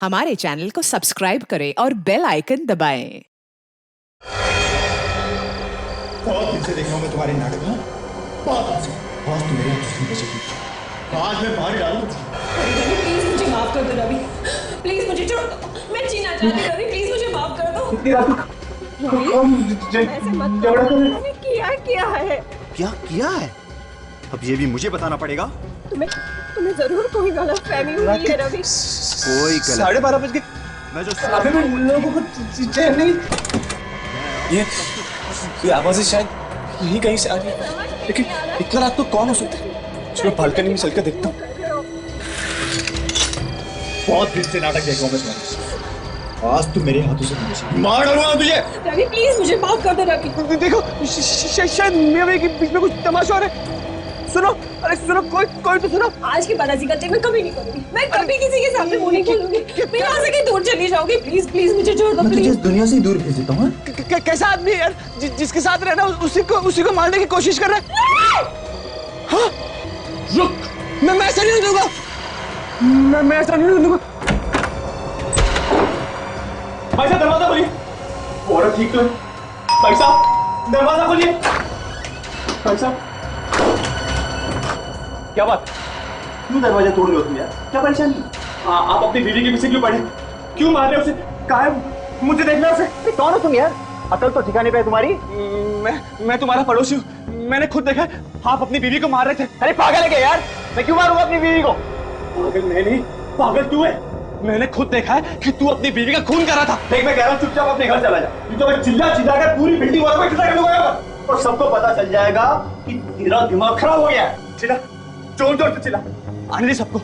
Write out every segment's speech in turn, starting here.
हमारे चैनल को सब्सक्राइब करें और बेल आइकन दबाएं। बहुत दिन से देख रहा हूं मैं तुम्हारे नाटक। बहुत दिन से। आज तो मेरे हाथ से बचेगी। आज मैं बाहर डालूं। प्लीज मुझे माफ कर दो रवि, प्लीज मुझे छोड़ दो, मैं जीना चाहती हूं रवि, प्लीज मुझे माफ कर दो। इतनी रात को ऐसे मत करो, मैंने क्या है? क्या किया है? अब ये भी मुझे बताना पड़ेगा। तुम्हें जरूर कोई गलतफहमी हुई है रवि। कोई गलत 12:30 बज गए। मैं जो अभी भी लोगों को चैन नहीं। ये आवाजें शायद यहीं कहीं से आ रही है, लेकिन इतना रात को कौन हो सकता है? चलो बालकनी में चलकर देखता हूँ। बहुत दिन से नाटक देख रहा हूँ मैं तुम्हारे। आज तू मेरे हाथों से मार डालूंगा तुझे। रवि प्लीज मुझे माफ कर दो रवि। देखो शायद मेरे के बीच में कुछ तमाशा हो रहा है। सुनो, अरे सुनो, कोई तो सुनो। आज के बाद ऐसी गलती मैं कभी नहीं करूंगी, मैं कभी किसी के सामने मुंह नहीं खोलूंगी। मैं यहाँ से कहीं दूर चली जाऊंगी, प्लीज प्लीज मुझे छोड़ दो। मैं तुझे प्लीज इस दुनिया से ही दूर भेज देता हूँ। कैसा आदमी है यार, जिसके साथ रहना उसी को मारने की कोशिश कर रहा है। हाँ? रुक, मैं ऐसा नहीं दूंगा। मैं ऐसा नहीं दूंगा। भाई साहब दरवाजा खोलिए। औरत ठीक तो है। भाई साहब दरवाजा खोलिए। भाई साहब क्या बात? क्यों दरवाजा तोड़ रहे हो तुम यार? क्या परेशानी? आप अपनी बीवी के पीछे क्यों पड़े? क्यों मार रहे हो उसे? काहे मुझे देखना उसे? कौन हो तुम यार? अकल तो ठिकाने पे है तुम्हारी? मैं तुम्हारा पड़ोसी हूँ। मैंने खुद देखा है, आप अपनी बीवी को मार रहे थे। अरे पागल है क्या यार? मैं क्यों मारूंगा अपनी बीवी को? पागल मैं नहीं, पागल तू है। मैंने खुद देखा है कि तू अपनी बीवी का खून कर रहा था। देख मैं कह रहा हूँ चुपचाप अपने घर चला जा। नहीं तो मैं चिल्ला कर पूरी बिल्डिंग वालों को इकट्ठा कर दूंगा और सबको पता चल जाएगा कि तेरा दिमाग खराब हो गया है। चिल्ला, जोर से चिल्ला। आने दे सबको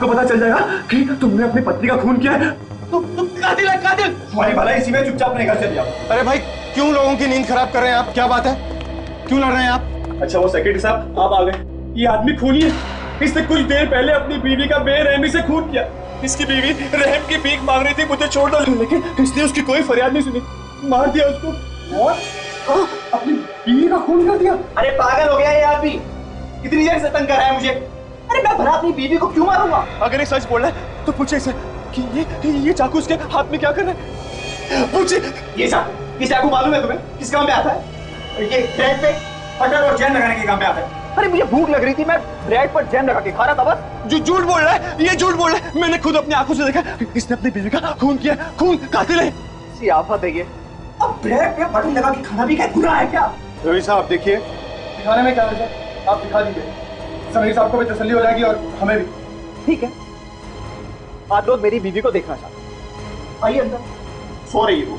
पता चल जाएगा कि तुमने अपनी पत्नी का खून किया है। तुम कातिल है, कातिल। तुम्हारी भलाई इसी में, चुपचाप अपने घर चले जाओ। अरे भाई क्यों लोगों की नींद खराब कर रहे हैं आप? क्या बात है, क्यों लड़ रहे हैं आप? अच्छा वो सेक्रेटरी साहब आप आ गए। ये आदमी खूनी है। इसने कुछ देर पहले अपनी बीवी का बेरहमी से खून किया। इसकी बीवी रहम की भीख मांग रही थी, मुझे छोड़ दो, लेकिन इसने उसकी कोई फरियाद नहीं सुनी, मार दिया उसको। और अपनी बीवी का खून कर दिया। अरे पागल हो गया ये आदमी, इतनी देर से तंग कर रहा है मुझे। अरे मैं भला अपनी बीवी को क्यों मारूंगा? अगर ये सच बोल रहा है तो पूछे इसे कि ये चाकू उसके हाथ में क्या कर रहा है। पूछे। ये चाकू मालूम है तुम्हें किस काम में आता है? ये ब्रेड पे बटर और जैम लगाने के काम में आता है। अरे मुझे भूख लग रही थी, मैं ब्रेड पर जैम लगा के खा रहा था बस। जो झूठ बोल रहा है, ये झूठ बोल रहा है। मैंने खुद अपनी आंखों से देखा, इसने अपनी बीवी का खून किया। खून कातिल है। सी आफत है ये। अब ब्रेड पे बटर लगा के खाना भी क्या गुनाह है क्या? रवि साहब देखिए, दिखाने में क्या है, आप दिखा दीजिए। समीर साहब को भी तसल्ली हो जाएगी और हमें भी। ठीक है, आप लोग मेरी बीवी को देखना चाहते हैं, आइए अंदर। सो रही है वो।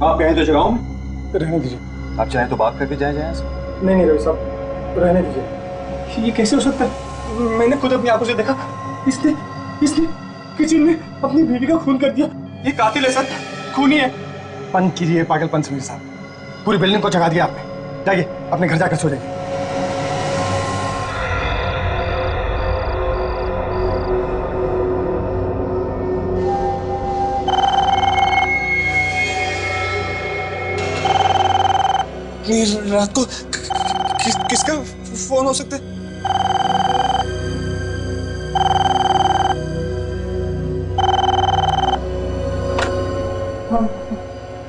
आप कहें तो जगाऊं? रहने दीजिए। आप चाहे तो बात करके जाए नहीं रवि साहब, रहने दीजिए। ये कैसे हो सकता है? मैंने खुद अपनी आंखों से देखा, इसने किचन में अपनी बीवी का खून कर दिया। ये कातिल है सर, खूनी है। बंद कीजिए पागलपन समीर साहब, पूरी बिल्डिंग को जगा दिया आपने। जाइए अपने घर जाकर सो जाइए। रात को किसका फोन हो सकता है?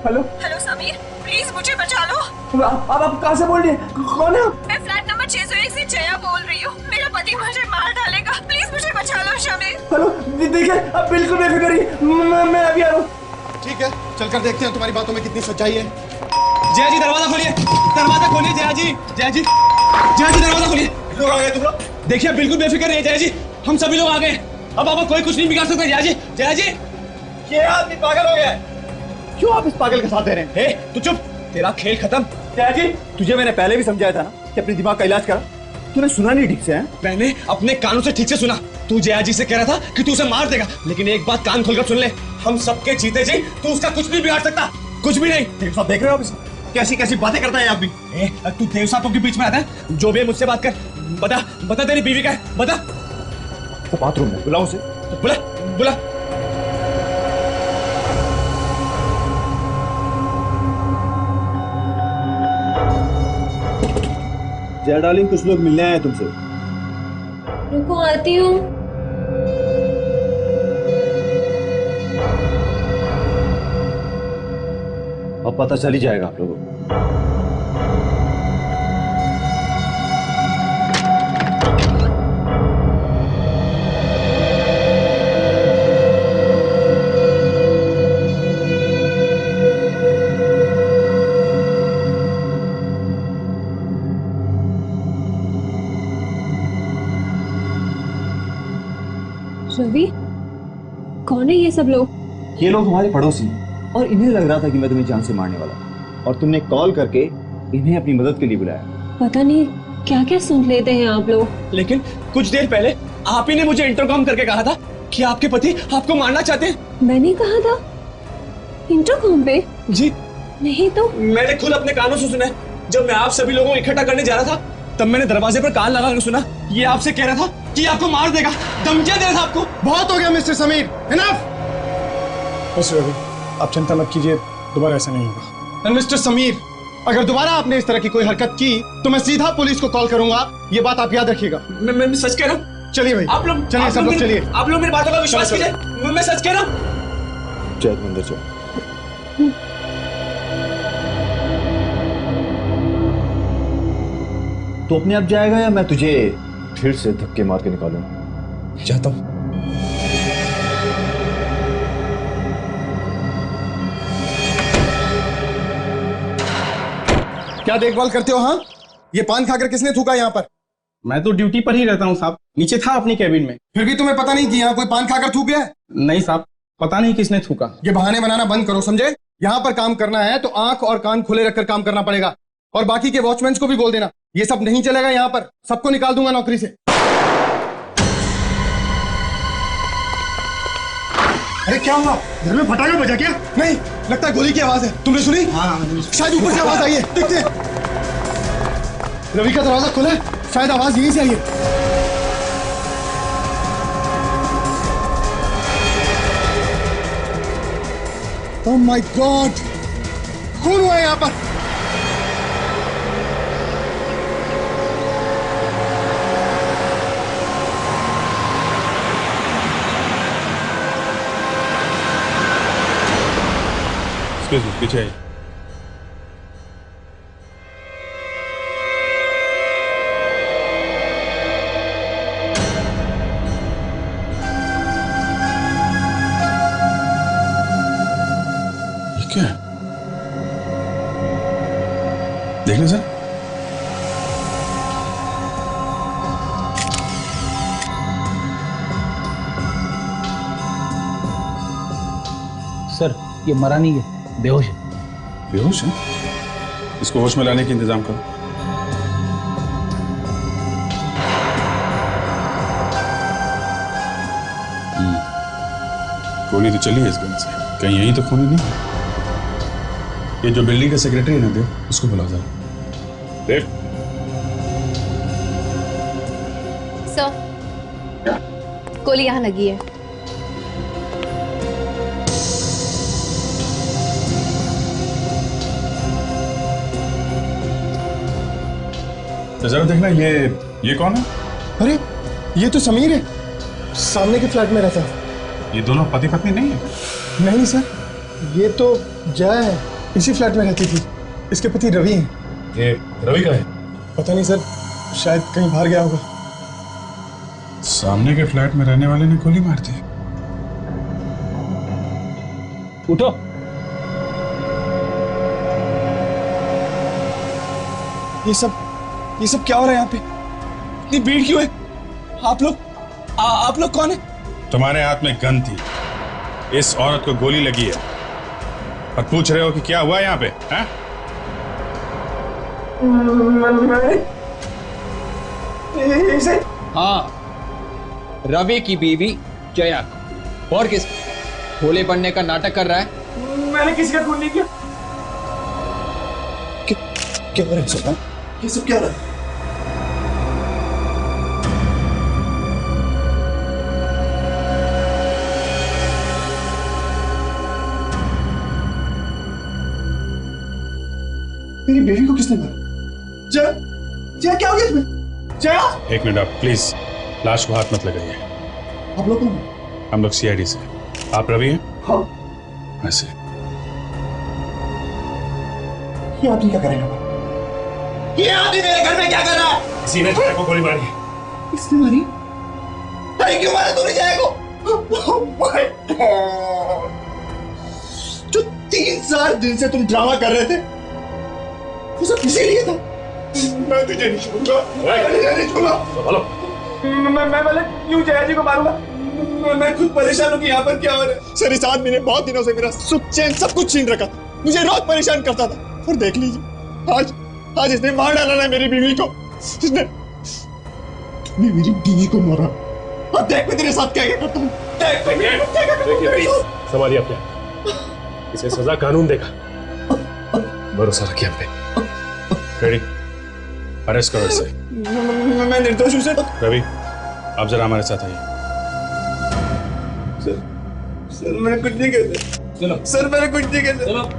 हेलो समीर प्लीज मुझे बचा लो। आप कहाँ से बोल रही हैं? कौन है आप? मैं फ्लैट नंबर 601 से जया बोल रही हूँ। मेरा पति मुझे मार डालेगा, प्लीज मुझे बचा लो समीर। हेलो देखिए, आप बिल्कुल बेफिक्र रहिए, मैं अभी आ रहा हूँ। ठीक है, चलकर देखते हैं तुम्हारी बातों में कितनी सच्चाई है। जया जी दरवाजा खोलिए, जया जी दरवाजा खोलिए। लोग आ गए तुम लोग? देखिए बिल्कुल बेफिक्र रहिए जया जी, हम सभी लोग आ गए। अब कोई कुछ नहीं बिगाड़ सकता। जया जी ये आदमी पागल हो गया है। क्यों आप इस पागल के साथ दे रहे हैं? हे तू चुप, तेरा खेल खत्म। जया जी तुझे मैंने पहले भी समझाया था ना कि अपने दिमाग का इलाज करा, तूने सुना नहीं ठीक से है? मैंने अपने कानों से ठीक से सुना। तू जया जी से कह रहा था कि तू उसे मार देगा, लेकिन एक बात कान खोलकर सुन ले, हम सबके जीते जी तू उसका कुछ नहीं बिगाड़ सकता, कुछ भी नहीं। देख रहे हो आप कैसी बातें करता है आदमी। तू देव साहब के बीच में आता है? जो भी मुझसे बात कर, बता तेरी बीवी का है, बता। वो बाथरूम में, बुलाओ उसे, बुला। जय डार्लिंग, कुछ लोग मिलने आए हैं तुमसे। रुको आती हूँ। अब पता चल ही जाएगा आप लोगों को। रवि, कौन है ये सब लोग? ये लोग हमारे पड़ोसी हैं और इन्हें लग रहा था कि मैं तुम्हें जान से मारने वाला हूं, और तुमने कॉल करके इन्हें अपनी मदद के लिए बुलाया। पता नहीं क्या क्या सुन लेते हैं आप लोग। लेकिन कुछ देर पहले आप ही ने मुझे इंटरकॉम करके कहा था कि आपके पति आपको मारना चाहते हैं। मैंने कहा था इंटरकॉम पे? जी नहीं तो। मैंने खुद अपने कानों से सुना है। जब मैं आप सभी लोगों को इकट्ठा करने जा रहा था, तब मैंने दरवाजे पर कान लगा कर सुना। ये आपसे कह रहा था कि आपको मार देगा, धमकियां दे रहा था आपको। बहुत हो गया mister Sameer, enough. Mister Ravi, आप चिंता मत कीजिए, दोबारा ऐसा नहीं होगा। मिस्टर समीर, अगर दोबारा आपने इस तरह की कोई हरकत की तो मैं सीधा पुलिस को कॉल करूंगा, ये बात आप याद रखिएगा। मैं सच कह रहा हूँ। चलिए भाई, आप लोग चलिए सब लोग चलिए। आप लोग मेरी बातों का विश्वास कीजिए, मैं सच कह रहा हूँ। जय मंदिर चल। तो अपने आप जाएगा या मैं तुझे फिर से धक्के मार के निकालूं? जाता हूं। क्या देखभाल करते हो? हाँ, ये पान खाकर किसने थूका यहाँ पर? मैं तो ड्यूटी पर ही रहता हूँ साहब, नीचे था अपनी कैबिन में। फिर भी तुम्हें पता नहीं कि यहाँ कोई पान खाकर थूक गया है? नहीं साहब, पता नहीं किसने थूका। ये बहाने बनाना बंद करो, समझे? यहाँ पर काम करना है तो आंख और कान खुले रखकर काम करना पड़ेगा, और बाकी के वॉचमैन को भी बोल देना, ये सब नहीं चलेगा यहाँ पर, सबको निकाल दूंगा नौकरी से। अरे क्या हुआ? घर में फटाका बजा क्या? नहीं, लगता है गोली की आवाज है। तुमने सुनी? हाँ, शायद ऊपर से आवाज आई है, देखते हैं। रवि का दरवाजा खुला है, शायद आवाज यहीं से आई है। ओह माय गॉड, कौन हुआ है यहाँ पर? पीछे आइए। ये क्या है? देख लें सर। सर, ये मरा नहीं है, बेहोश है। बेहोश है? इसको होश में लाने का इंतजाम करो। गोली तो चली है इस गन से, कहीं यही तो खूनी नहीं है। ये जो बिल्डिंग का सेक्रेटरी है ना, देव, उसको बुलाओ जरा। देव। सर, गोली यहाँ लगी है। जरा देखना, ये कौन है? अरे ये तो समीर है, सामने के फ्लैट में रहता है। ये दोनों पति पत्नी नहीं है? नहीं सर, ये तो जया है, इसी फ्लैट में रहती थी। इसके पति रवि हैं। ये रवि का है? पता नहीं सर, शायद कहीं बाहर गया होगा। सामने के फ्लैट में रहने वाले ने गोली मार दी। उठो। ये सब क्या हो रहा है यहाँ पे? इतनी भीड़ क्यों है? आप लोग कौन है? तुम्हारे हाथ में गन थी, इस औरत को गोली लगी है, और पूछ रहे हो कि क्या हुआ यहाँ पे? हैं? हाँ, रवि की बीवी जया। और किस भोले बनने का नाटक कर रहा है? मैंने किसी का खून नहीं किया। क्या हो रहा है सर? ये सब क्या हो रहा है? मेरी बेबी को किसने मारा? जया क्या हो गया इसमें? जया, एक मिनट आप प्लीज लाश को हाथ मत लगाइए। आप लोग कौन? हम लोग सीआईडी से। आप रवि हैं? हाँ। ऐसे ये आदमी क्या कर रहा है? ये आदमी मेरे घर में क्या कर रहा है? किसी ने जया को गोली मारी। इसने मारी? अरे क्यों मारा तूने जया को? Oh my God! जो 3 दिन से तुम ड्रामा कर रहे थे वो सब इसीलिए था। मैं तुझे नहीं छोड़ूंगा, मैं तुझे नहीं छोड़ूंगा। बोलो। मैं पहले क्यों जया जी को मारूंगा? मैं खुद परेशान हूँ कि यहाँ पर क्या हो रहा है। सर इस आदमी ने बहुत दिनों से मेरा सुख चैन सब कुछ छीन रखा था, मुझे रोज परेशान करता था। और देख लीजिए आज इसने मार डाला ना मेरी बीवी को। इसने मेरी बीवी को मारा। अब देख मैं तेरे साथ क्या करता हूँ। संभालिए अपने आप। इसे सजा कानून देगा। भरोसा रखिए हम पे। रेडी, अरेस्ट करो इसे। मैं निर्दोष हूँ सर। रवि आप जरा हमारे साथ आइए। सर मैंने कुछ नहीं किया। चलो सर, मैंने कुछ नहीं किया। चलो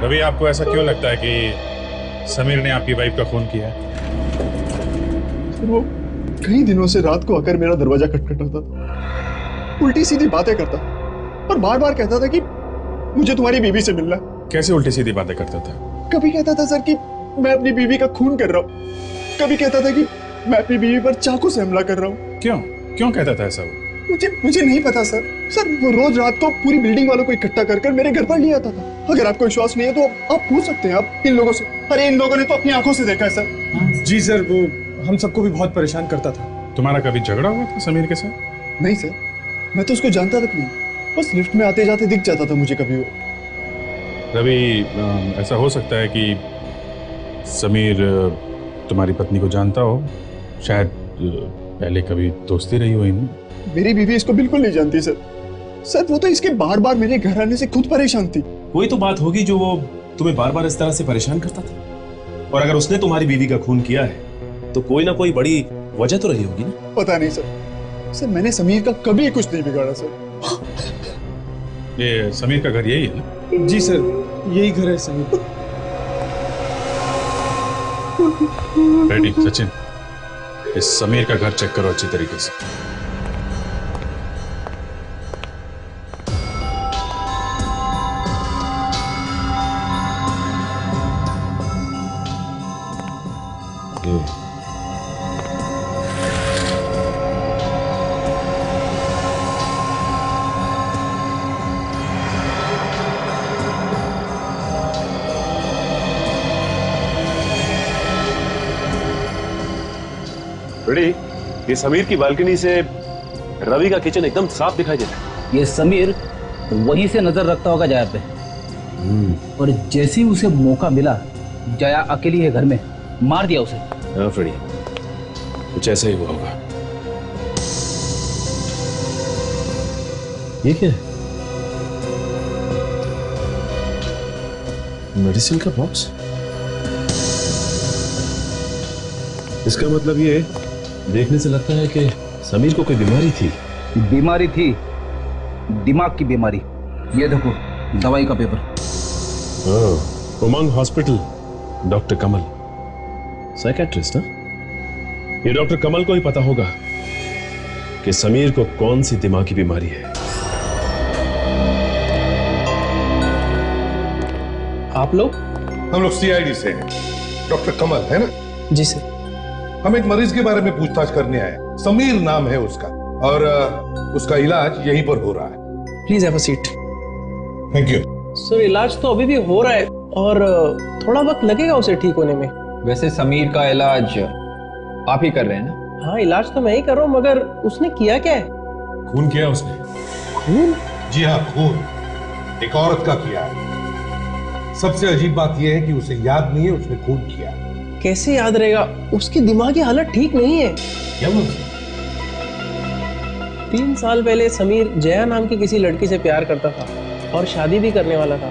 रवि आपको ऐसा क्यों लगता है कि समीर ने आपकी वाइफ का खून किया है? वो कई दिनों से रात को आकर मेरा दरवाजा खटखटाता था, उल्टी सीधी बातें करता और बार बार कहता था कि मुझे तुम्हारी बीवी से मिलना है। कैसे उल्टी सीधी बातें करता था? कभी कहता था सर कि मैं अपनी बीवी का खून कर रहा हूँ, कभी कहता था कि मैं अपनी बीवी पर चाकू से हमला कर रहा हूँ। क्यों कहता था ऐसा वो? मुझे नहीं पता सर। वो रोज रात को पूरी बिल्डिंग वालों को इकट्ठा कर मेरे घर पर ले आता था। अगर आपको विश्वास नहीं है तो आप पूछ सकते हैं आप इन लोगों से। अरे इन लोगों ने तो अपनी आंखों से देखा है सर। जी सर, वो हम सबको भी बहुत परेशान करता था। तुम्हारा कभी झगड़ा हुआ था समीर के साथ? नहीं सर, मैं तो उसको जानता तक नहीं, बस लिफ्ट में आते जाते दिख जाता था मुझे कभी वो। रवि ऐसा हो सकता है कि समीर तुम्हारी पत्नी को जानता हो, शायद पहले कभी दोस्ती रही हो इनमें। मेरी बीवी इसको बिल्कुल नहीं जानती सर। वो तो इसके बार बार मेरे घर आने से खुद परेशान थी। कोई तो बात होगी जो वो तुम्हें बार बार इस तरह से परेशान करता था। और अगर उसने तुम्हारी बीवी का खून किया है तो कोई ना कोई बड़ी वजह तो रही होगी ना। पता नहीं सर, मैंने समीर का कभी कुछ नहीं बिगाड़ा सर। ये समीर का घर यही है ना? जी सर, यही घर है समीर। रेडी सचिन, इस समीर का घर चेक करो अच्छी तरीके से। रेडी, ये समीर की बालकनी से रवि का किचन एकदम साफ दिखाई देता है। ये समीर वहीं से नजर रखता होगा जया पे। और जैसे ही उसे मौका मिला, जया अकेली है घर में, मार दिया उसे। हाँ फ्रेडी, कुछ ऐसा ही हुआ होगा। ये क्या है? मेडिसिन का बॉक्स। इसका मतलब ये देखने से लगता है कि समीर को कोई बीमारी थी। बीमारी थी, दिमाग की बीमारी। ये देखो दवाई का पेपर। उमंग हॉस्पिटल, डॉक्टर कमल, साइकेट्रिस्ट। ये डॉक्टर कमल को ही पता होगा कि समीर को कौन सी दिमागी बीमारी है। आप लोग? हम लोग सीआईडी से हैं। डॉक्टर कमल है ना? जी सर। हम एक मरीज के बारे में पूछताछ करने आए। समीर नाम है उसका और उसका इलाज यहीं पर हो रहा है। Please have a seat. Thank you sir. इलाज तो अभी भी हो रहा है और थोड़ा वक्त लगेगा उसे ठीक होने में। वैसे समीर का इलाज आप ही कर रहे हैं ना? हाँ, इलाज तो मैं ही कर रहा हूँ, मगर उसने किया क्या है? खून किया उसने। खून? जी हाँ, खून एक औरत का किया है। सबसे अजीब बात यह है कि उसे याद नहीं है उसने खून किया। कैसे याद रहेगा? उसकी दिमागी हालत ठीक नहीं है। क्या हुआ? 3 साल पहले समीर जया नाम की किसी लड़की से प्यार करता था और शादी भी करने वाला था।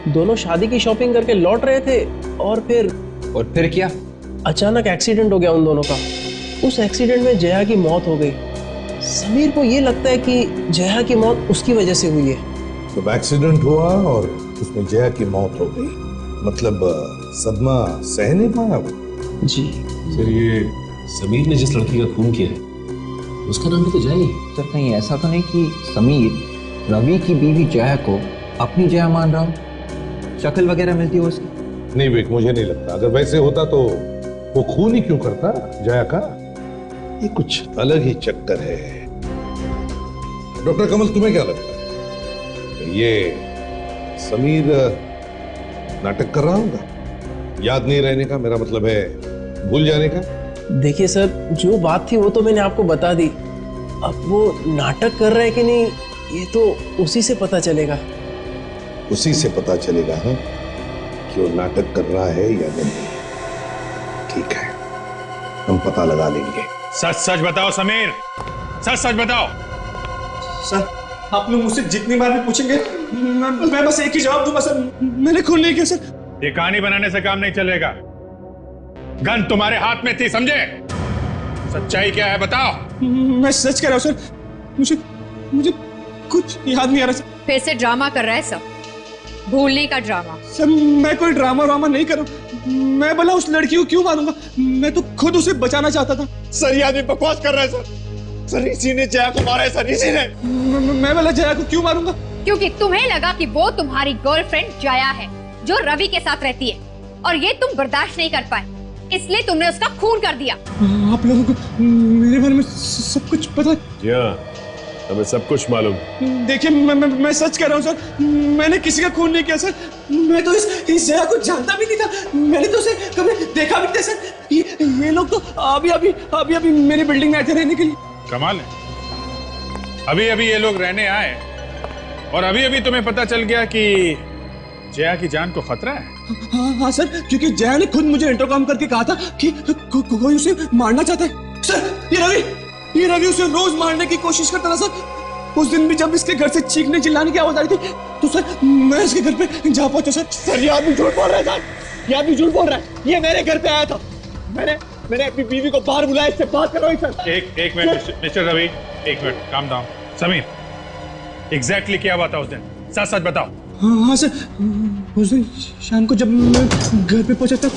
दोनों शादी की शॉपिंग करके लौट रहे थे और फिर क्या? अचानक एक्सीडेंट हो गया उन दोनों का। उस एक्सीडेंट में जया की मौत हो गई। समीर को ये लगता है कि जया की मौत उसकी वजह से हुई है। तो एक्सीडेंट हुआ और उसमें जया की मौत हो गई, मतलब सदमा सह नहीं पाया वो। जी सर, ये समीर ने जिस लड़की का खून किया है उसका नाम भी तो जया ही। सर कहीं ऐसा तो नहीं कि समीर रवि की बीवी जया को अपनी जया मान रहा हो, शक्ल वगैरह मिलती हो उसकी? नहीं विक, मुझे नहीं लगता। अगर वैसे होता तो वो खून ही क्यों करता जया का? ये कुछ अलग ही चक्कर है। डॉक्टर कमल, तुम्हें क्या लगता है ये समीर नाटक कर रहा होगा? याद नहीं रहने का, मेरा मतलब है भूल जाने का। देखिए सर, जो बात थी वो तो मैंने आपको बता दी। अब वो नाटक कर रहा है कि नहीं ये तो उसी से पता चलेगा। उसी से पता चलेगा है कि वो नाटक कर रहा है या नहीं। ठीक है, हम पता लगा लेंगे। सच सच बताओ समीर, सच सच बताओ। सर, आप लोग मुझसे जितनी बार भी पूछेंगे मैं बस एक ही जवाब दूंगा सर, मैंने खून नहीं किया सर। ये कहानी बनाने से काम नहीं चलेगा। गन तुम्हारे हाथ में थी, समझे? सच्चाई क्या है बताओ। मैं सच कह रहा हूँ सर, मुझे कुछ याद नहीं आ रहा सर। फिर से ड्रामा कर रहा है सब, भूलने का ड्रामा। सर मैं कोई ड्रामा नहीं कर रहा हूँ। मैं भला उस लड़की को क्यों मारूंगा? मैं तो खुद उसे बचाना चाहता था। सर ये आदमी बकवास कर रहा है सर। सर इसी ने जया को मारा है सर, इसी ने। मैं भला जया को क्यों मारूंगा? क्योंकि तुम्हें लगा कि वो तुम्हारी गर्लफ्रेंड जया है जो रवि के साथ रहती है, और ये तुम बर्दाश्त नहीं कर पाए, इसलिए तुमने उसका खून कर दिया। आप लोगों को मेरे बारे में सब कुछ पता है? हमें सब कुछ मालूम। देखिए मैं सच कह रहा हूँ सर, मैंने किसी का खून नहीं किया सर। मैं तो इस जया को जानता भी नहीं था, मैंने तो उसे कभी देखा भी नहीं था सर। ये लोग तो अभी मेरी बिल्डिंग में आए थे रहने के लिए। कमाल है, अभी अभी ये लोग रहने आए और अभी अभी तुम्हें पता चल गया कि जया की जान को खतरा है। हाँ सर, क्योंकि जया ने खुद मुझे इंटरकॉम करके कहा था कि कोई उसे मारना चाहता है। सर ये रवि उसे रोज मारने की कोशिश करता था सर। उस दिन भी जब इसके घर से चीखने चिल्लाने की आवाज आ रही थी तो सर मैं इसके घर पे जा पहुंचा सर। सर ये आदमी झूठ बोल रहा है सर, ये आदमी झूठ बोल रहा है। ये मेरे घर पे आया था, मैंने अपनी बीवी को बाहर बुलाया, इससे बात करवाई सर। एक मिनट मिस्टर रवि, एक minute, calm down. Sameer, exactly क्या हुआ था उस दिन? सच सच बताओ। हाँ सर, उस दिन शाम को जब मैं घर पे पहुंचा था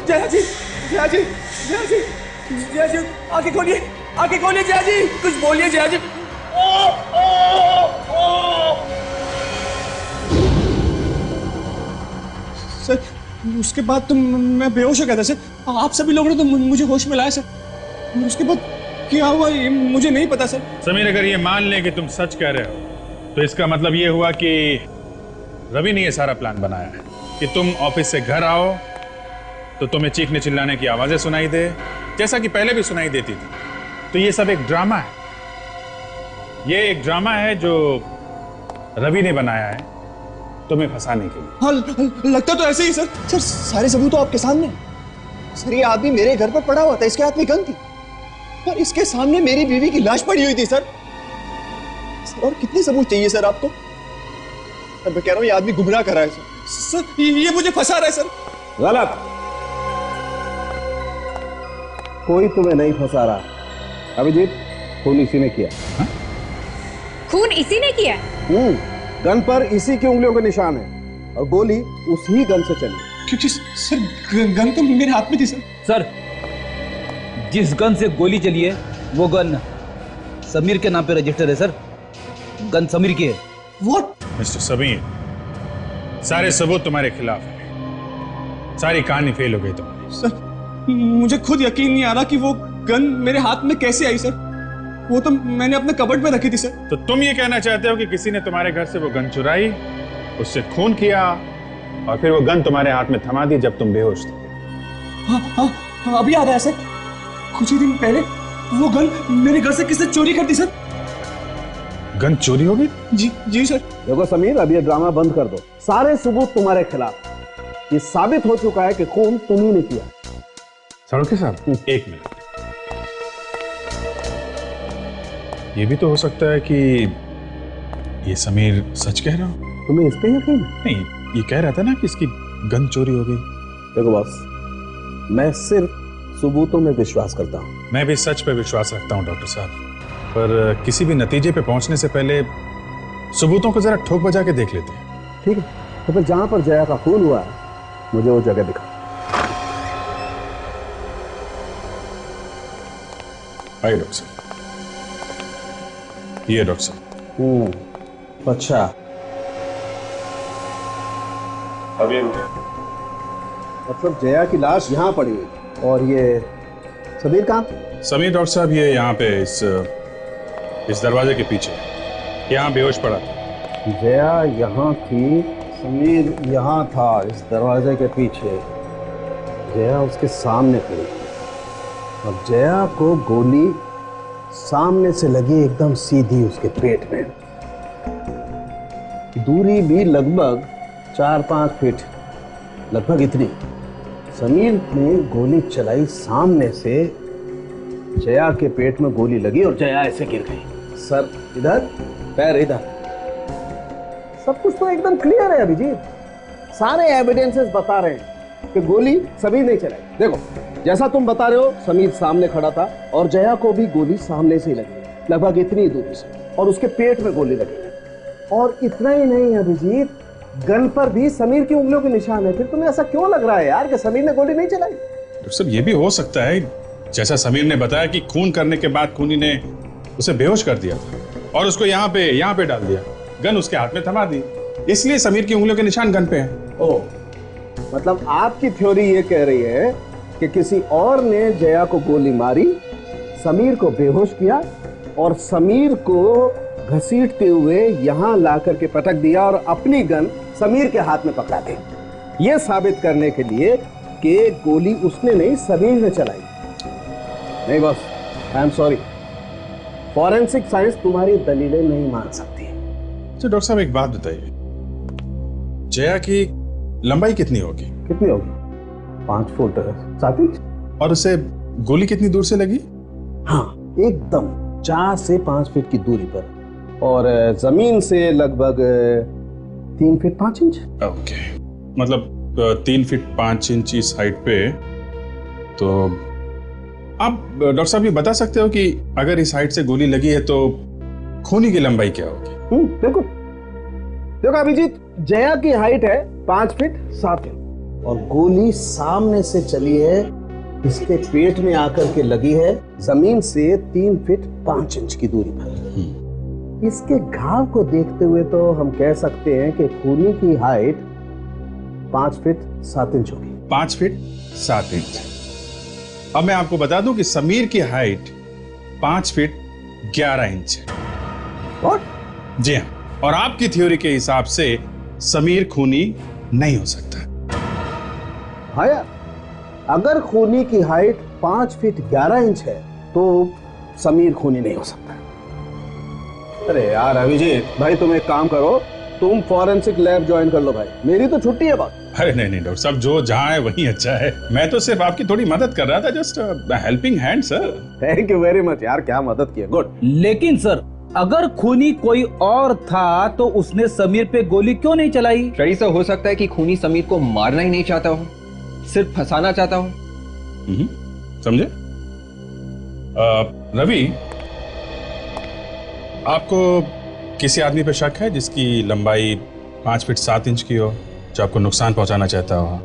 जया जी, आगे खोलिए जया जी, कुछ बोलिए जया जी। सर उसके बाद तो मैं बेहोश हो गया था सर। आप सभी लोगों ने तो मुझे होश में लाया सर। उसके बाद क्या हुआ ये मुझे नहीं पता सर। समीर, अगर ये मान लें कि तुम सच कह रहे हो तो इसका मतलब ये हुआ कि रवि ने ये सारा प्लान बनाया है कि तुम ऑफिस से घर आओ तो तुम्हें चीखने चिल्लाने की आवाजें सुनाई दे, जैसा कि पहले भी सुनाई देती थी। तो ये सब एक ड्रामा है, ये एक ड्रामा है जो रवि ने बनाया है तुम्हें फंसाने के लिए। हाँ लगता तो ऐसे ही सर। सर सारे सबूत तो आपके सामने। सर ये आदमी मेरे घर पर पड़ा हुआ था, इसके हाथ में गन थी और इसके सामने मेरी बीवी की लाश पड़ी हुई थी सर। और कितने सबूत चाहिए सर आपको? मैं कह रहा हूँ ये आदमी गुमराह कर रहा है सर। ये मुझे फंसा रहा है सर। गलत, कोई तुम्हें नहीं फंसा रहा। अभिजीत, खून इसी ने किया। खून इसी ने किया? गन पर इसी की उंगलियों के निशान है और गोली उसी गन से चली। क्योंकि सर गन तो मेरे हाथ में थी सर। सर, जिस गन से गोली चली है वो गन समीर के नाम पे रजिस्टर है सर। गन समीर की है। व्हाट? मिस्टर समीर, सारे सबूत तुम्हारे खिलाफ है, सारी कहानी फेल हो गई तुम्हारी। सर मुझे खुद यकीन नहीं आ रहा कि वो गन मेरे हाथ में कैसे आई सर। वो तो मैंने अपने कबर्ड में रखी थी सर। तो तुम ये कहना चाहते हो कि किसी ने तुम्हारे घर से वो गन चुराई, उससे खून किया और फिर वो गन तुम्हारे हाथ में थमा दी जब तुम बेहोश थे? हाँ, अभी याद आया सर। कुछ ही दिन पहले वो गन मेरे घर से किसने चोरी कर दी सर। गन चोरी हो गई? जी जी सर। देखो समीर, अब ये ड्रामा बंद कर दो। सारे सबूत तुम्हारे खिलाफ। ये साबित हो चुका है कि खून तुम्ही ने किया। साड़ोके साहब, एक मिनट। ये भी तो हो सकता है कि ये समीर सच कह रहा हो। तुम्हें इस पे यकीन है? नहीं, ये कह रहा था ना कि इसकी गन चोरी हो गई। देखो बॉस, मैं सिर्फ सबूतों में विश्वास करता हूँ। मैं भी सच पे विश्वास रखता हूँ डॉक्टर साहब, पर किसी भी नतीजे पे पहुंचने से पहले सबूतों को जरा ठोक बजा के देख लेते हैं। ठीक है, तो फिर जहां पर जया का खून हुआ है, मुझे वो जगह दिखा। आइए डॉक्टर साहब। ये डॉक्टर साहब। अच्छा, अब ये मतलब जया की लाश यहाँ पड़ी हुई, और ये समीर कहाँ? समीर डॉक्टर साहब ये यहाँ पे इस दरवाजे के पीछे यहाँ बेहोश पड़ा था। जया यहाँ थी, समीर यहाँ था इस दरवाजे के पीछे। जया उसके सामने खड़ी और जया को गोली सामने से लगी, एकदम सीधी उसके पेट में। दूरी भी लगभग 4-5 फीट, लगभग इतनी। समीर ने गोली चलाई सामने से, जया के पेट में गोली लगी और जया ऐसे गिर गई। सर इधर, पैर इधर। सब कुछ तो एकदम क्लियर है अभिजीत। सारे एविडेंसेस बता रहे हैं कि गोली समीर ने चलाई। देखो, जैसा तुम बता रहे हो, समीर सामने खड़ा था और जया को भी गोली सामने से लगी, लगभग इतनी दूरी से, और उसके पेट में गोली लगी। और इतना ही नहीं अभिजीत, गन पर भी समीर की उंगलियों के निशान है। फिर तुम्हें ऐसा क्यों लग रहा है यार कि समीर ने गोली नहीं चलाई? डॉक्टर साहब, ये भी हो सकता है जैसा समीर ने बताया कि खून करने के बाद खूनी ने उसे बेहोश कर दिया था और उसको यहाँ पे डाल दिया, गन उसके हाथ में थमा दी, इसलिए समीर की उंगलियों के निशान गन पे हैं। ओह, मतलब आपकी थ्योरी ये कह रही है कि किसी और ने जया को गोली मारी, समीर को बेहोश किया और समीर को घसीटते हुए यहाँ ला करके पटक दिया और अपनी गन समीर के हाथ में पकड़ा दी, ये साबित करने के लिए कि गोली उसने नहीं, समीर ने चलाई। नहीं boss, I am sorry, forensic science तुम्हारी दलीलें नहीं मान सकती। तो डॉक्टर साहब एक बात बताइए, जया की लंबाई कितनी होगी? कितनी होगी? 5 फुट 7 इंच। और उसे गोली कितनी दूर से लगी? हाँ, एकदम 4 से 5 फीट की दूरी पर, और जमीन से लगभग 3 फीट 5 इंच। ओके, मतलब 3 फीट 5 इंच इस हाइट पे। तो आप डॉक्टर साहब ये बता सकते हो कि अगर इस हाइट से गोली लगी है तो खूनी की लंबाई क्या होगी? बिल्कुल। देखो अभिजीत, जया की हाइट है 5 फीट 7 इंच और गोली सामने से चली है, इसके पेट में आकर के लगी है जमीन से 3 फीट 5 इंच की दूरी पर। इसके घाव को देखते हुए तो हम कह सकते हैं कि खूनी की हाइट 5 फीट 7 इंच होगी। 5 फीट 7 इंच। अब मैं आपको बता दूं कि समीर की हाइट 5 फीट 11 इंच है। What? जी हाँ, और आपकी थ्योरी के हिसाब से समीर खूनी नहीं हो सकता। हाँ यार, अगर खूनी की हाइट 5 फीट 11 इंच है तो समीर खूनी नहीं हो सकता। अरे यार अभिजीत भाई, तुम एक काम करो, तुम फॉरेंसिक लैब ज्वाइन कर लो भाई, मेरी तो छुट्टी है बस। अरे नहीं डॉक्टर साहब, जो जहां है वहीं अच्छा है। मैं तो सिर्फ आपकी थोड़ी मदद कर रहा था, just helping hand sir. Thank you very much यार, क्या मदद की है, गुड। लेकिन सर, अगर खूनी कोई और था तो उसने समीर पे गोली क्यों नहीं चलाई? रईस, ऐसा हो सकता है कि खूनी समीर को मारना ही नहीं चाहता हो, सिर्फ फंसाना चाहता हो। समझे? रवि, आपको किसी आदमी पे शक है जिसकी लंबाई 5 फीट 7 इंच की हो, जो आपको नुकसान पहुंचाना चाहता हो,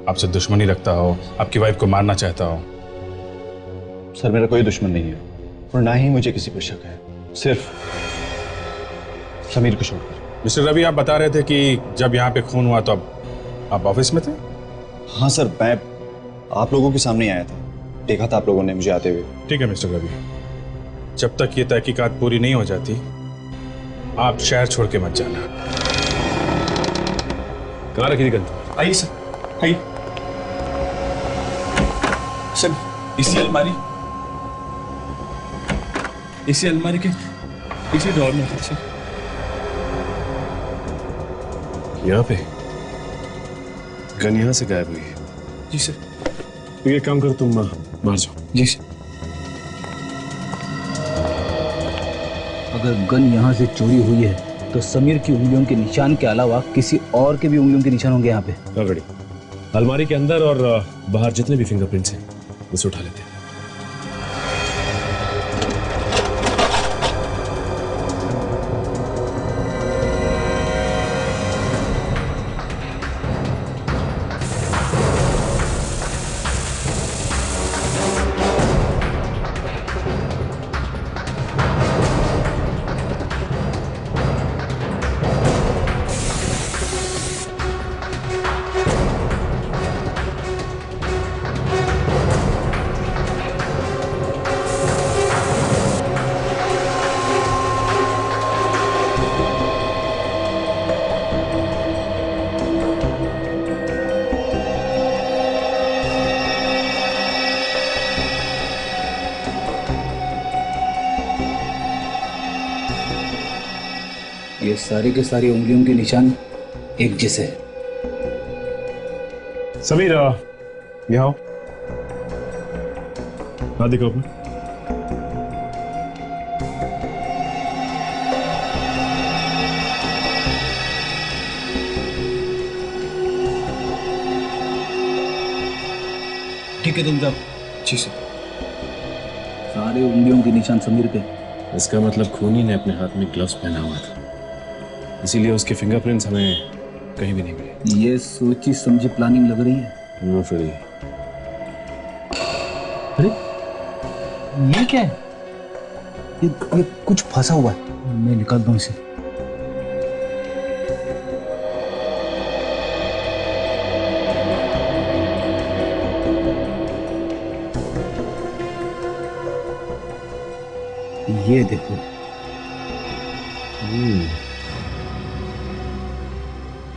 आपसे दुश्मनी रखता हो, आपकी वाइफ को मारना चाहता हो? सर, मेरा कोई दुश्मन नहीं है और ना ही मुझे किसी पर शक है, सिर्फ समीर को छोड़कर। मिस्टर रवि, आप बता रहे थे कि जब यहाँ पे खून हुआ तो आप ऑफिस में थे? हाँ सर, मैं आप लोगों के सामने आया था, देखा था आप लोगों ने मुझे आते हुए। ठीक है मिस्टर रवि, जब तक ये तहकीकात पूरी नहीं हो जाती आप शहर छोड़ के मत जाना। कहाँ रखी थी गन? आइए सर, आइए सर। इसी अलमारी के पीछे ड्रॉर में पीछे। यहाँ पे गन यहाँ से गायब हुई है। जी सर। तो ये काम कर, तुम मार जाओ। जी सर। अगर गन यहाँ से चोरी हुई है तो समीर की उंगलियों के निशान के अलावा किसी और के भी उंगलियों के निशान होंगे यहाँ पे। ऑलरेडी अलमारी के अंदर और बाहर जितने भी फिंगरप्रिंट्स हैं उसे उठा लेते हैं। ये सारी के सारी उंगलियों के निशान एक जैसे हैं। समीर यहाँ आओ। हाथ दिखाओ अपना। ठीक है तुम जाओ। जी सर। सारे उंगलियों के निशान समीर के। इसका मतलब खूनी ने अपने हाथ में ग्लव्स पहना हुआ था, इसीलिए उसके फिंगरप्रिंट्स हमें कहीं भी नहीं मिले। ये सोची समझी प्लानिंग लग रही है। नो फिर अरे ये क्या है? ये कुछ फंसा हुआ है। मैं निकालता हूँ इसे। ये देखो।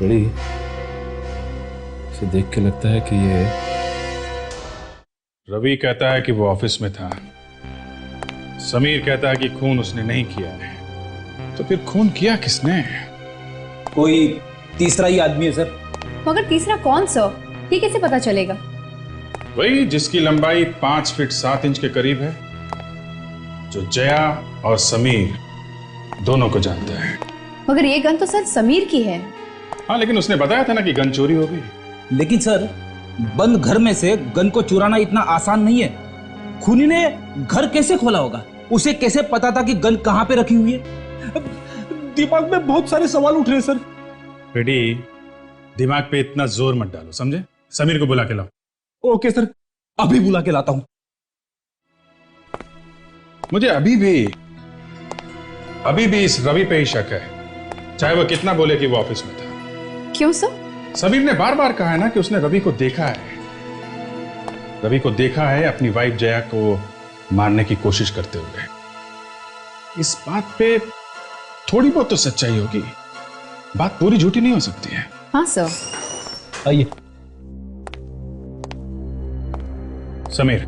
बड़ी इसे देख के लगता है कि ये रवि कहता है कि वो ऑफिस में था, समीर कहता है कि खून उसने नहीं किया है, तो फिर खून किया किसने? कोई तीसरा ही आदमी है सर। मगर तीसरा कौन सर? ये कैसे पता चलेगा? वही जिसकी लंबाई 5 फीट 7 इंच के करीब है, जो जया और समीर दोनों को जानता है। मगर ये गन तो सर समीर की है। हाँ, लेकिन उसने बताया था ना कि गन चोरी हो गई। लेकिन सर बंद घर में से गन को चुराना इतना आसान नहीं है। खूनी ने घर कैसे खोला होगा? उसे कैसे पता था कि गन कहां पे रखी हुई है? दिमाग में बहुत सारे सवाल उठ रहे हैं सर। बेटी, दिमाग पे इतना जोर मत डालो, समझे? समीर को बुला के लाओ। ओके सर, अभी बुला के लाता हूं। मुझे अभी भी इस रवि पे ही शक है, चाहे वो कितना बोले कि वो ऑफिस में था। क्यों सर? समीर ने बार बार कहा है ना कि उसने रवि को देखा है। रवि को देखा है अपनी वाइफ जया को मारने की कोशिश करते हुए। इस बात पे थोड़ी बहुत तो सच्चाई होगी, बात पूरी झूठी नहीं हो सकती है। हाँ सर। आइए। समीर,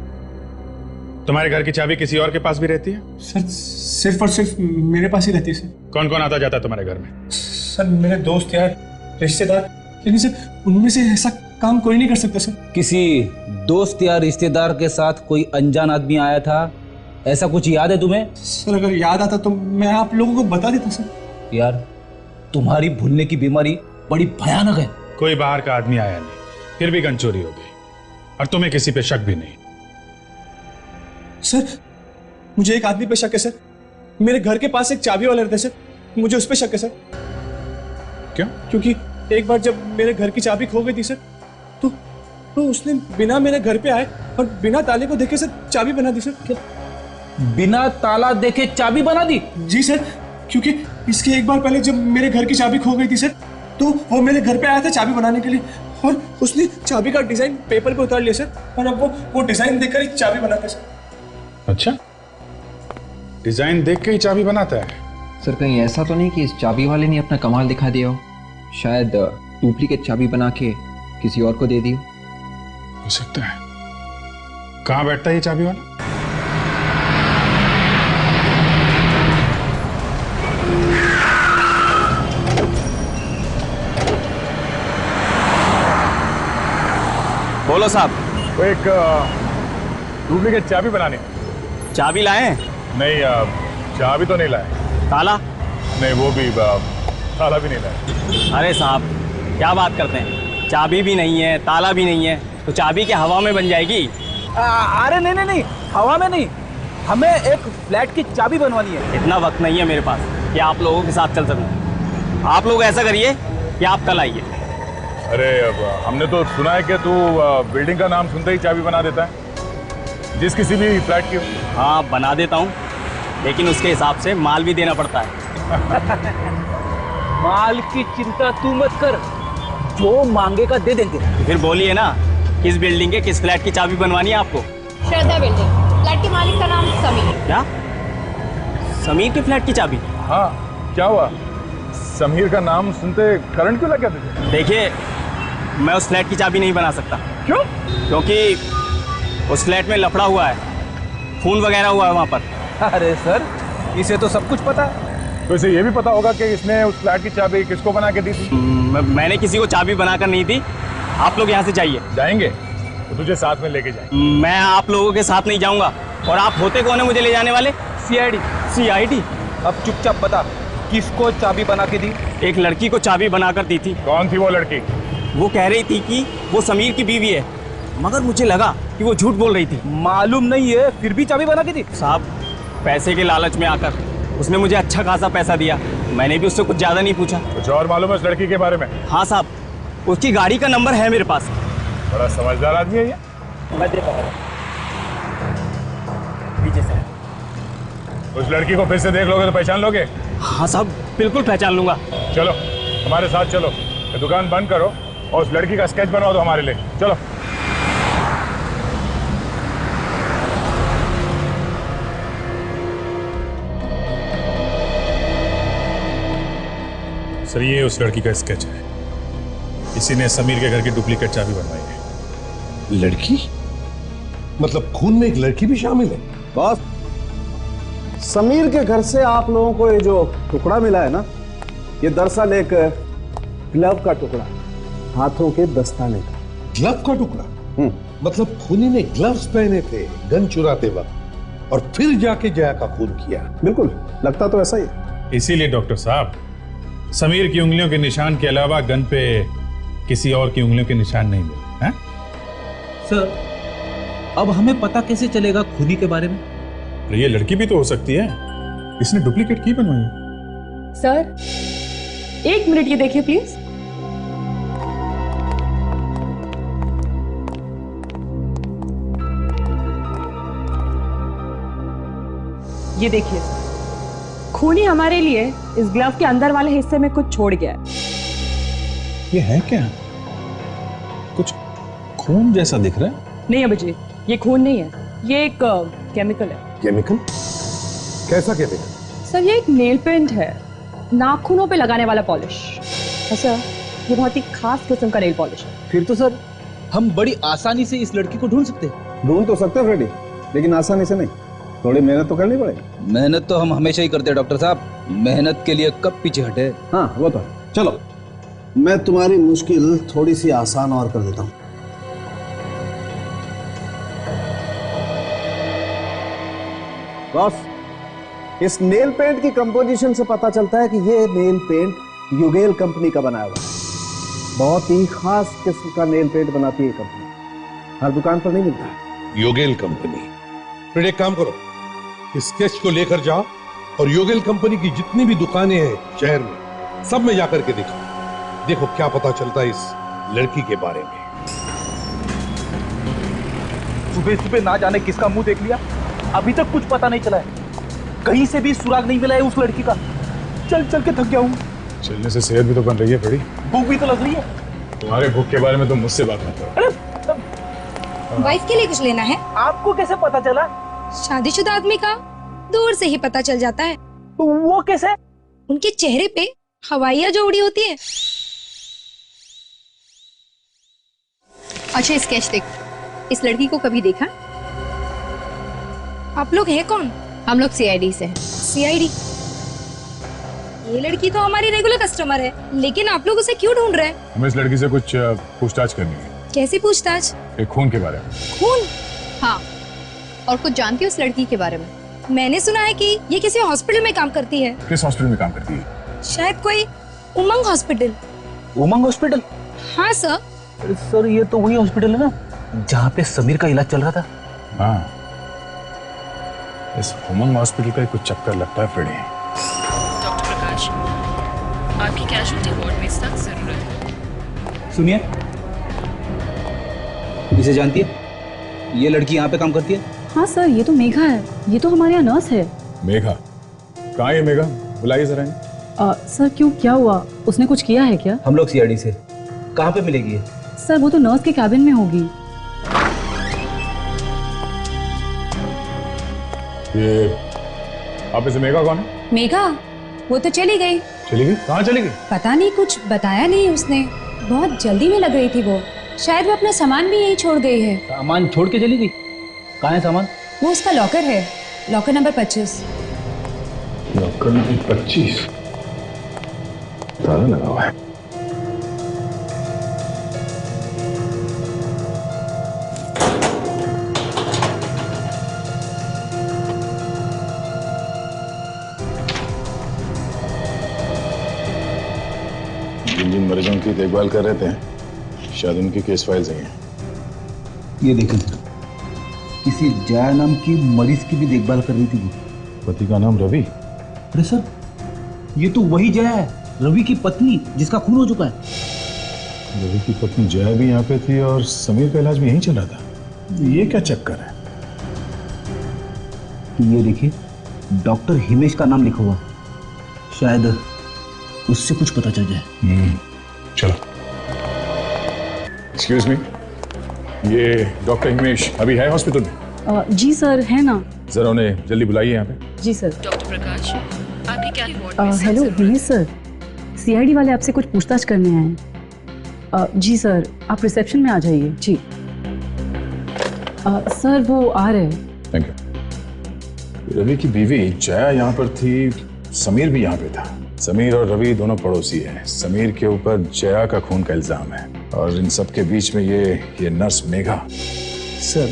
तुम्हारे घर की चाबी किसी और के पास भी रहती है? सर सिर्फ और सिर्फ मेरे पास ही रहती है सर। कौन कौन आता जाता है तुम्हारे घर में? सर मेरे दोस्त यार, रिश्तेदार, लेकिन सर उनमें से ऐसा काम कोई नहीं कर सकता सर। किसी दोस्त या रिश्तेदार के साथ कोई अनजान आदमी आया था, ऐसा कुछ याद है तुम्हें? सर अगर याद आता तो मैं आप लोगों को बता देता सर। यार तुम्हारी भूलने की बीमारी बड़ी भयानक है। कोई बाहर का आदमी आया नहीं, फिर भी गन चोरी हो गई, और तुम्हें किसी पे शक भी नहीं। सर मुझे एक आदमी पे शक है सर। मेरे घर के पास एक चाबी वाला रहता है सर, मुझे उस पे शक है सर। क्यों? क्योंकि एक बार जब मेरे घर की चाबी खो गई थी सर, तो उसने बिना मेरे घर पे आए और बिना ताले को देखे सर चाबी बना दी सर। क्या? बिना ताला देखे चाबी बना दी? जी सर, क्योंकि इसके एक बार पहले जब मेरे घर की चाबी खो गई थी सर, तो वो मेरे घर पे आया था चाबी बनाने के लिए, और उसने चाबी का डिजाइन पेपर पे उतार लिया सर, और अब वो डिजाइन देखकर ही चाबी बनाता है सर। अच्छा, डिजाइन देख के ही चाबी बनाता है? सर कहीं ऐसा तो नहीं कि इस चाबी वाले ने अपना कमाल दिखा दिया हो? शायद डुप्लीकेट चाबी बना के किसी और को दे दी हो सकता है। कहाँ बैठता है ये चाबी वाला? बोलो साहब। वो एक डुप्लीकेट चाबी बनानी। चाबी लाए? नहीं, चाबी तो नहीं लाए। ताला? नहीं, वो भी ताला भी नहीं लाए। अरे साहब क्या बात करते हैं, चाबी भी नहीं है ताला भी नहीं है, तो चाबी क्या हवा में बन जाएगी? अरे नहीं नहीं नहीं, हवा में नहीं, हमें एक फ्लैट की चाबी बनवानी है। इतना वक्त नहीं है मेरे पास कि आप लोगों के साथ चल सकूं। आप लोग ऐसा करिए कि आप कल आइए। अरे अब हमने तो सुना है कि तू बिल्डिंग का नाम सुनते ही चाबी बना देता है, जिस किसी भी फ्लैट की। हाँ बना देता हूँ, लेकिन उसके हिसाब से माल भी देना पड़ता है। माल की चिंता तू मत कर, जो मांगेगा दे देंगे। तो फिर बोलिए ना, किस बिल्डिंग के किस फ्लैट की चाबी बनवानी है आपको? श्रद्धा बिल्डिंग, फ्लैट के मालिक का नाम समीर। क्या? समीर के फ्लैट की चाबी? हाँ, क्या हुआ? समीर का नाम सुनते करंट क्यों लग गया तुझे? देखिए, मैं उस फ्लैट की चाबी नहीं बना सकता। क्यों? क्योंकि उस फ्लैट में लफड़ा हुआ है, खून वगैरह हुआ है वहाँ पर। अरे सर, इसे तो सब कुछ पता है। तो इसे ये भी पता होगा कि इसने उस फ्लैट की चाबी किसको बना के दी थी? मैंने किसी को चाबी बनाकर नहीं दी। आप लोग यहाँ से जाइए। जाएंगे तो तुझे साथ में लेके जाएंगे। मैं आप लोगों के साथ नहीं जाऊँगा। और आप होते कौन है मुझे ले जाने वाले? सीआईडी। सीआईडी? अब चुपचाप बता, किसको चाबी बना के दी? एक लड़की को चाबी बनाकर दी थी। कौन थी वो लड़की? वो कह रही थी कि वो समीर की बीवी है, मगर मुझे लगा कि वो झूठ बोल रही थी। मालूम नहीं है, फिर भी चाबी बना के दी? साहब, पैसे के लालच में आकर उसने मुझे अच्छा खासा पैसा दिया। मैंने भी उससे कुछ ज्यादा नहीं पूछा। कुछ और मालूम है उस लड़की के बारे में? हाँ साहब, उसकी गाड़ी का नंबर है मेरे पास। बड़ा समझदार आदमी है ये। मैं देता हूँ पीछे से। उस लड़की को फिर से देख लोगे तो पहचान लोगे? हाँ साहब, बिल्कुल पहचान लूंगा। चलो हमारे साथ चलो, ये दुकान बंद करो और उस लड़की का स्केच बनवा दो हमारे लिए। चलो। सर, ये उस लड़की का स्केच है। इसी ने समीर के घर की डुप्लीकेट चाबी बनवाई है। लड़की? मतलब खून में एक लड़की भी शामिल है? बॉस, समीर के घर से आप लोगों को ये जो टुकड़ा मिला है ना, ये दरअसल एक ग्लव का टुकड़ा, हाथों के दस्ताने का। ग्लव का टुकड़ा? मतलब खूनी ने ग्लव्स पहने थे गन चुराते वक्त, और फिर जाके जया का खून किया? बिल्कुल, लगता तो ऐसा ही। इसीलिए डॉक्टर साहब, समीर की उंगलियों के निशान के अलावा गन पे किसी और की उंगलियों के निशान नहीं मिले हैं? सर, अब हमें पता कैसे चलेगा खूनी के बारे में? ये लड़की भी तो हो सकती है, इसने डुप्लीकेट की बनवाई। सर, 1 मिनट ये देखिए प्लीज। ये देखिए सर, खूनी हमारे लिए इस ग्लव के अंदर वाले हिस्से में कुछ छोड़ गया है। ये है क्या? कुछ खून जैसा दिख रहा है। नहीं अभिजीत, ये खून नहीं है, ये एक केमिकल है। केमिकल? कैसा केमिकल? सर, ये एक नेल पेंट है, नाखूनों पे लगाने वाला पॉलिश। सर, ये बहुत ही खास किस्म का नेल पॉलिश है। फिर तो सर, हम बड़ी आसानी से इस लड़की को ढूंढ सकते हैं। ढूंढ तो सकते हैं फ्रेडी, लेकिन आसानी से नहीं, थोड़ी मेहनत तो करनी पड़ेगी। मेहनत तो हम हमेशा ही करते हैं डॉक्टर साहब, मेहनत के लिए कब पीछे हटे। हाँ वो तो है। चलो, मैं तुम्हारी मुश्किल थोड़ी सी आसान और कर देता हूँ। बॉस, इस नेल पेंट की कंपोजिशन से पता चलता है कि ये नेल पेंट युगेल कंपनी का बनाया हुआ है। बहुत ही खास किस्म का नेल पेंट बनाती है कंपनी, हर दुकान पर नहीं मिलता है। योगेल कंपनी? फिर एक काम करो, इस स्केच को लेकर जाओ और योगेल कंपनी की जितनी भी दुकानें हैं शहर में, सब में जाकर के दिखाओ। देखो क्या पता चलता है इस लड़की के बारे में। सुबह सुबह ना जाने किसका मुंह देख लिया, अभी तक कुछ पता नहीं चला है, कहीं से भी सुराग नहीं मिला है उस लड़की का। चल चल के थक गया हूँ। चलने से सेहत भी तो बन रही है फ्रेडी। भूख भी तो लग रही है। तुम्हारे भूख के बारे में तुम मुझसे बात मत करो। वाइफ के लिए कुछ लेना है? आपको कैसे पता चला? शादीशुदा आदमी का दूर से ही पता चल जाता है। वो कैसे? उनके चेहरे पे हवाइयां जो उड़ी होती है। अच्छा स्केच देख, इस लड़की को कभी देखा? आप लोग हैं कौन? हम लोग सीआईडी से हैं। सीआईडी? ये लड़की तो हमारी रेगुलर कस्टमर है, लेकिन आप लोग उसे क्यों ढूंढ रहे हैं? हमें इस लड़की से कुछ पूछताछ करनी है। कैसी पूछताछ? ये खून के बारे में। खून? हाँ, और कुछ जानती हो उस लड़की के बारे में? मैंने सुना है कि ये किसी हॉस्पिटल में काम करती है। किस हॉस्पिटल में काम करती है? शायद कोई उमंग हॉस्पिटल। उमंग हॉस्पिटल? हाँ सर। सर ये तो वही हॉस्पिटल है ना जहाँ पे समीर का इलाज चल रहा था। हाँ, इस उमंग हॉस्पिटल का कुछ चक्कर लगता है फ्रेडी। डॉक्टर प्रकाश, आपकी कैजुअल्टी वार्ड में सख्त जरूरत है। सुनिए, इसे जानती है? ये लड़की यहाँ पे काम करती है? हाँ सर, ये तो मेघा है, ये तो हमारे यहाँ नर्स है। मेघा? कहाँ है मेघा? बुलाइए जरा। सर क्यों, क्या हुआ? उसने कुछ किया है क्या? हम लोग सीआईडी से। कहाँ पे मिलेगी ये? सर वो तो नर्स के कैबिन में होगी। ये आप इसे मेघा कौन है? मेघा? वो तो चली गई। चली गई? कहाँ चली गई? पता नहीं, कुछ बताया नहीं उसने। बहुत जल्दी में लग रही थी वो। शायद वो अपना सामान भी यहीं छोड़ गई है। सामान छोड़ के चली गई? कहाँ है सामान? वो उसका लॉकर है, लॉकर नंबर 25। Locker number 25? ताला लगा हुआ है। जिन मरीजों की देखभाल कर रहे थे शायद उनकी केस फाइल्स हैं। ये देखें सर, किसी जया नाम की मरीज की भी देखभाल कर रही थी वो। पति का नाम रवि? अरे सर, ये तो वही जया है, रवि की पत्नी जिसका खून हो चुका है। रवि की पत्नी जया भी यहाँ पे थी और समीर का इलाज भी यहीं चल रहा था। ये क्या चक्कर है? ये देखिए, डॉक्टर हिमेश का नाम लिखा हुआ, शायद उससे कुछ पता चल जाए। चलो। एक्सक्यूज मी, ये डॉक्टर हिमेश अभी है हॉस्पिटल में? जी सर, है ना। जरा उन्हें जल्दी बुलाइए यहाँ पे। जी सर। डॉक्टर प्रकाश, आपकी क्या वार्ड में सख्त हेलो जरूरत हिमेश सर, सीआईडी वाले आपसे कुछ पूछताछ करने आए हैं। जी सर, आप रिसेप्शन में आ जाइए। जी सर, वो आ रहे हैं। Thank you. रवि की बीवी जया यहाँ पर थी, समीर भी यहाँ पे था। समीर और रवि दोनों पड़ोसी हैं। समीर के ऊपर जया का खून का इल्जाम है और इन सब के बीच में ये नर्स मेघा। सर,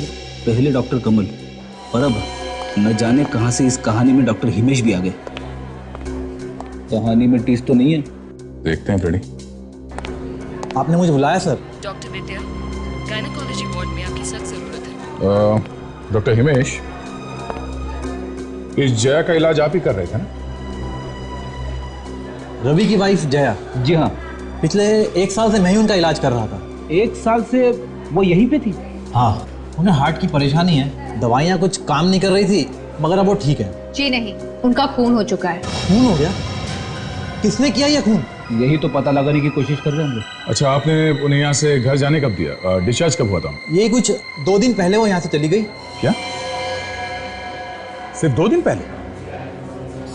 पहले डॉक्टर कमल और अब न जाने कहां से इस कहानी में डॉक्टर हिमेश भी आ गए। कहानी में टीस तो नहीं है? देखते हैं फ्रेडी। आपने मुझे बुलाया सर? डॉक्टर विद्या, गायनेकोलॉजी वार्ड में आपकी सख्त जरूरत है। डॉक्टर हिमेश, इस जया का इलाज आप ही कर रहे थे ना? रवि की वाइफ जया? जी हाँ। पिछले 1 साल से मैं ही उनका इलाज कर रहा था। 1 साल से वो यहीं पे थी? हाँ, उन्हें हार्ट की परेशानी है, दवाइयाँ कुछ काम नहीं कर रही थी, मगर अब वो ठीक है। जी नहीं, उनका खून हो चुका है। खून हो गया? किसने किया ये खून? यही तो पता लगाने की कोशिश कर रहे हैं हम लोग। अच्छा, आपने उन्हें यहाँ से घर जाने कब दिया? डिस्चार्ज कब हुआ था? ये कुछ 2 दिन पहले वो यहाँ से चली गई। क्या? सिर्फ 2 दिन पहले?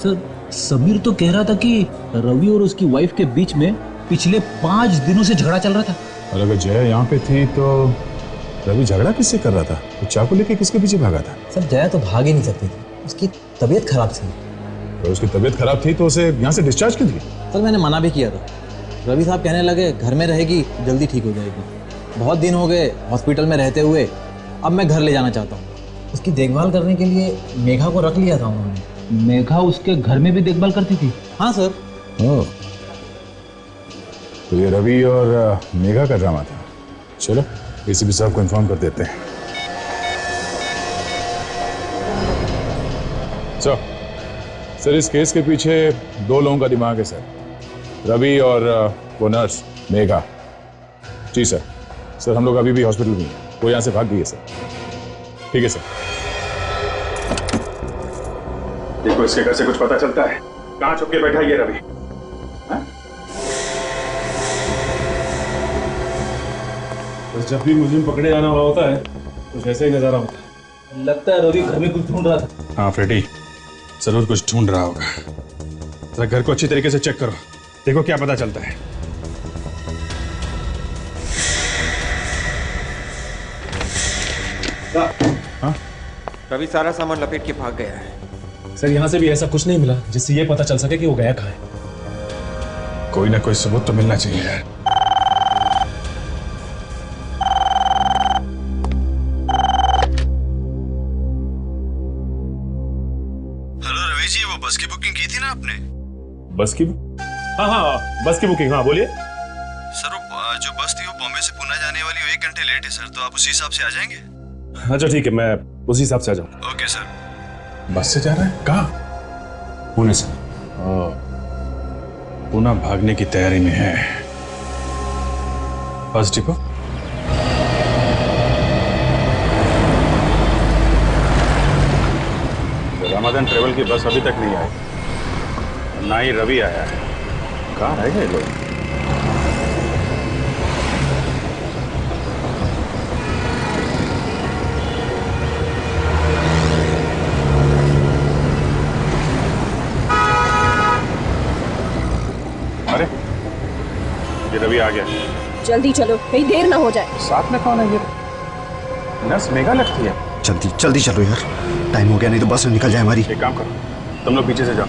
सर, समीर तो कह रहा था कि रवि और उसकी वाइफ के बीच में पिछले 5 दिनों से झगड़ा चल रहा था। और अगर जया यहाँ पे थी तो रवि झगड़ा किससे कर रहा था? तो चाकू लेके किसके पीछे भागा था? सर, जया तो भाग ही नहीं सकती थी, उसकी तबीयत खराब थी। तो उसकी तबीयत खराब थी तो उसे यहाँ से डिस्चार्ज क्यों दिया? सर, मैंने मना भी किया था। रवि साहब कहने लगे घर में रहेगी, जल्दी ठीक हो जाएगी। बहुत दिन हो गए हॉस्पिटल में रहते हुए, अब मैं घर ले जाना चाहता हूँ। उसकी देखभाल करने के लिए मेघा को रख लिया था उन्होंने। मेघा उसके घर में भी देखभाल करती थी? हाँ सर। तो ये रवि और मेघा का ड्रामा था। चलो, एसीपी साहब को इन्फॉर्म कर देते हैं। सर, इस केस के पीछे 2 लोगों का दिमाग है सर, रवि और वो नर्स मेघा। जी सर। सर, हम लोग अभी भी हॉस्पिटल में हैं, वो यहाँ से भाग गई है सर। ठीक है सर। देखो, इसके घर से कुछ पता चलता है। कहाँ छुप के बैठा ये रवि? बस जब भी मुझे पकड़े जाना हुआ होता है कुछ ऐसा ही नजारा होता है। लगता है रवि घर में कुछ ढूंढ रहा था। हाँ फ्रेडी, जरूर कुछ ढूंढ रहा होगा। जरा घर को अच्छी तरीके से चेक करो, देखो क्या पता चलता है। हाँ? रवि सारा सामान लपेट के भाग गया है। सर, यहाँ से भी ऐसा कुछ नहीं मिला जिससे ये पता चल सके कि वो गया कहाँ है। कोई ना कोई सबूत तो मिलना चाहिए यार। बस की हाँ बस की बुकिंग, हाँ बोलिए। सर वो जो बस थी वो बॉम्बे से पुणे जाने वाली, वो 1 घंटे लेट है सर, तो आप उसी हिसाब से आ जाएंगे? अच्छा ठीक है, मैं उसी हिसाब से आ जाऊँ। Okay sir. बस से जा रहा है? कहाँ? पुणे से। पुणे भागने की तैयारी में है। Bus depot? रामाधन ट्रेवल की बस अभी तक नहीं आई, ना ही रवि आया है। कहाँ रह गए लोग? अरे ये रवि आ गया। जल्दी चलो, कहीं देर ना हो जाए। साथ में कौन है ये? नर्स मेघा लगती है। जल्दी जल्दी चलो यार, टाइम हो गया, नहीं तो बस निकल जाए हमारी। एक काम करो, तुम लोग पीछे से जाओ।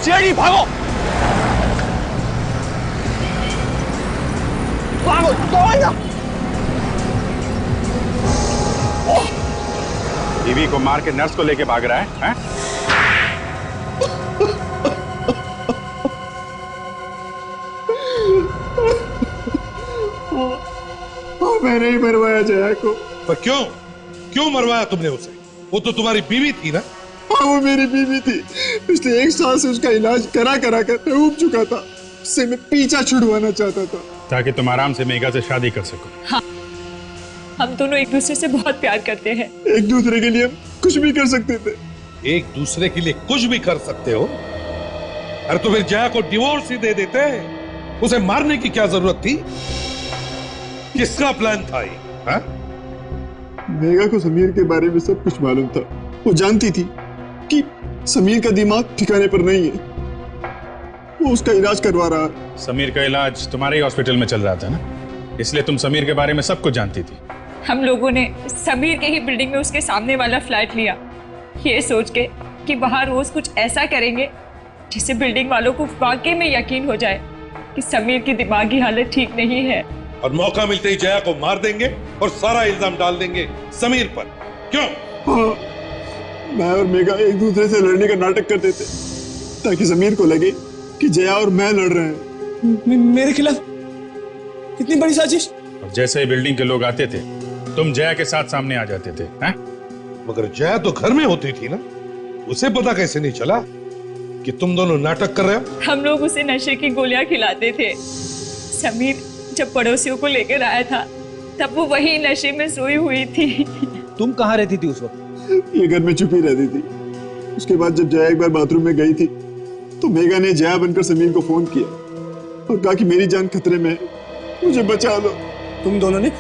सीआईडी भागो, भागो, दौड़ना। बीवी को मार के नर्स को लेके भाग रहा है, हैं? मैंने ही मरवाया जया को। पर क्यों मरवाया तुमने उसे? वो तो तुम्हारी बीवी थी ना? हाँ वो मेरी बीवी थी। पिछले 1 साल से उसका इलाज करा कर मैं ऊब चुका था। उससे मैं पीछा छुड़वाना चाहता था ताकि तुम आराम से मेघा से शादी कर सको। हाँ, हम दोनों एक दूसरे से बहुत प्यार करते हैं। एक दूसरे के लिए हम कुछ भी कर सकते थे। एक दूसरे के लिए कुछ भी कर सकते हो? अरे तो फिर जया को डिवोर्स ही दे देते। उसे मारने की क्या जरूरत थी? किसका प्लान था ये? हाँ? मेघा को समीर के बारे में सब कुछ मालूम था। वो जानती थी कि समीर का दिमाग ठिकाने पर नहीं है। वो उसका इलाज करवा रहा है। समीर का इलाज तुम्हारे ही हॉस्पिटल में चल रहा था ना, इसलिए तुम समीर के बारे में सब कुछ जानती थी। हम लोगों ने समीर के ही बिल्डिंग में उसके सामने वाला फ्लैट लिया, ये सोच के कि वहां रोज कुछ ऐसा करेंगे जिससे बिल्डिंग वालों को वाकई में यकीन हो जाए कि समीर की दिमागी हालत ठीक नहीं है। और मौका मिलते ही जया को मार देंगे और सारा इल्जाम डाल देंगे समीर पर। क्यों? हाँ, मैं और मेघा एक दूसरे से लड़ने का नाटक करते थे ताकि समीर को लगे कि जया और मैं लड़ रहे हैं। मेरे खिलाफ इतनी बड़ी साजिश। और जैसे ही बिल्डिंग के लोग आते थे तुम जया के साथ सामने आ जाते थे, हैं? मगर जया तो घर में होती थी ना, उसे पता कैसे नहीं चला कि तुम दोनों नाटक कर रहे हो? हम लोग उसे नशे की गोलियां खिलाते थे। समीर जब पड़ोसियों को लेकर आया था तब वो वही नशे में सोई हुई थी। तुम कहाँ रहती थी उस वक्त? ये घर में चुपी रहती थी। उसके बाद जब जया एक बार बाथरूम में गई थी तो मेघा ने जया बनकर समीर को फोन किया और कहा कि मेरी जान खतरे में है, मुझे बचा लो। तुम दोनों ने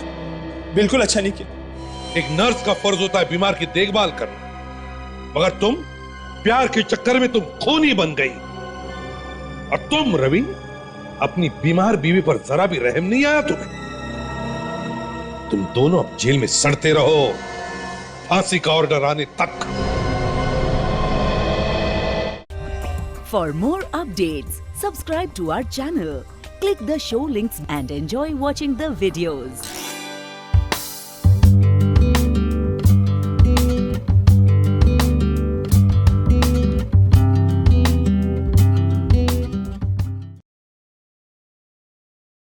बिल्कुल अच्छा नहीं किया। एक नर्स का फर्ज होता है बीमार की देखभाल करना, मगर तुम प्यार के चक्कर में तुम खूनी बन गई। और तुम रवि, अपनी बीमार बीवी पर जरा भी रहम नहीं आया तुम्हें? तुम दोनों अब जेल में सड़ते रहो फांसी का ऑर्डर आने तक। For more updates, subscribe to our channel, click the show links and enjoy watching the videos.